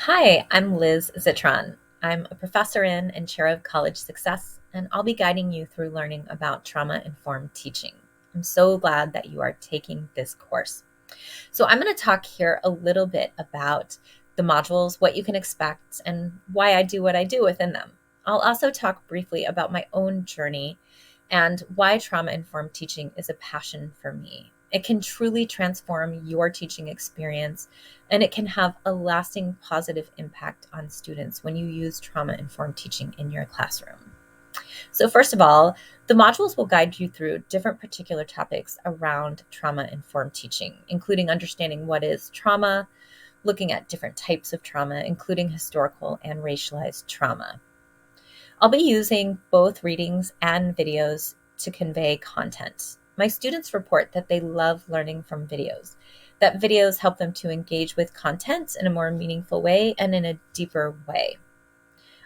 Hi, I'm Liz Zitron. I'm a professor in and chair of college success, and I'll be guiding you through learning about trauma informed teaching. I'm so glad that you are taking this course. So, I'm going to talk here a little bit about the modules, what you can expect, and why I do what I do within them. I'll also talk briefly about my own journey and why trauma informed teaching is a passion for me. It can truly transform your teaching experience, and it can have a lasting positive impact on students when you use trauma informed teaching in your classroom. So, first of all, the modules will guide you through different particular topics around trauma informed teaching, including understanding what is trauma, looking at different types of trauma, including historical and racialized trauma. I'll be using both readings and videos to convey content. My students report that they love learning from videos, that videos help them to engage with content in a more meaningful way and in a deeper way.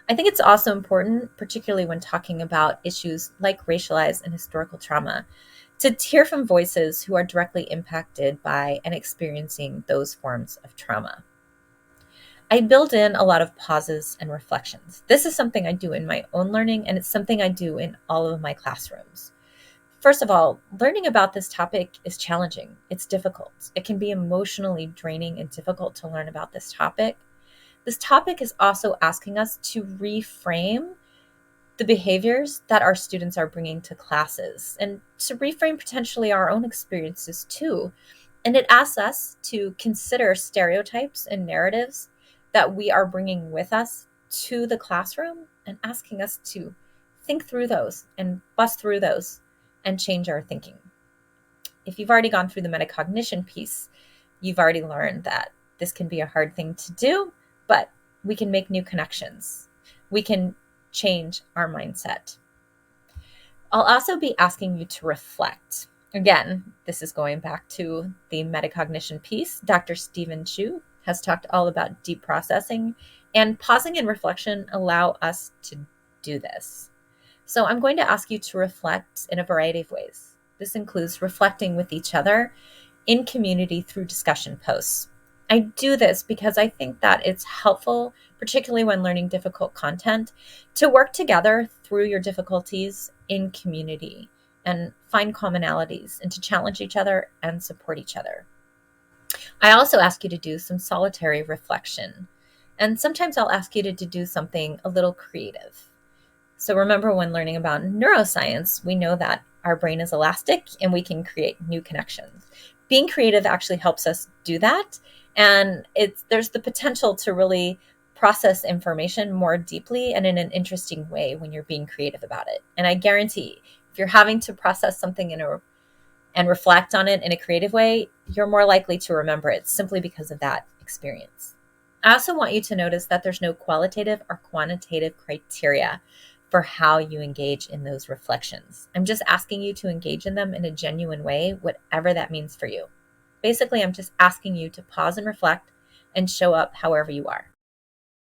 I think it's also important, particularly when talking about issues like racialized and historical trauma, to hear from voices who are directly impacted by and experiencing those forms of trauma. I build in a lot of pauses and reflections. This is something I do in my own learning, and it's something I do in all of my classrooms. First of all, learning about this topic is challenging. It's difficult. It can be emotionally draining and difficult to learn about this topic. This topic is also asking us to reframe the behaviors that our students are bringing to classes and to reframe potentially our own experiences too. And it asks us to consider stereotypes and narratives that we are bringing with us to the classroom and asking us to think through those and bust through those and change our thinking. If you've already gone through the metacognition piece, you've already learned that this can be a hard thing to do, but we can make new connections. We can change our mindset. I'll also be asking you to reflect. Again, this is going back to the metacognition piece. Dr. Stephen Chu has talked all about deep processing, and pausing and reflection allow us to do this. So I'm going to ask you to reflect in a variety of ways. This includes reflecting with each other in community through discussion posts. I do this because I think that it's helpful, particularly when learning difficult content, to work together through your difficulties in community and find commonalities and to challenge each other and support each other. I also ask you to do some solitary reflection. And sometimes I'll ask you to do something a little creative. So remember, when learning about neuroscience, we know that our brain is elastic and we can create new connections. Being creative actually helps us do that. And there's the potential to really process information more deeply and in an interesting way when you're being creative about it. And I guarantee if you're having to process something and reflect on it in a creative way, you're more likely to remember it simply because of that experience. I also want you to notice that there's no qualitative or quantitative criteria for how you engage in those reflections. I'm just asking you to engage in them in a genuine way, whatever that means for you. Basically, I'm just asking you to pause and reflect and show up however you are.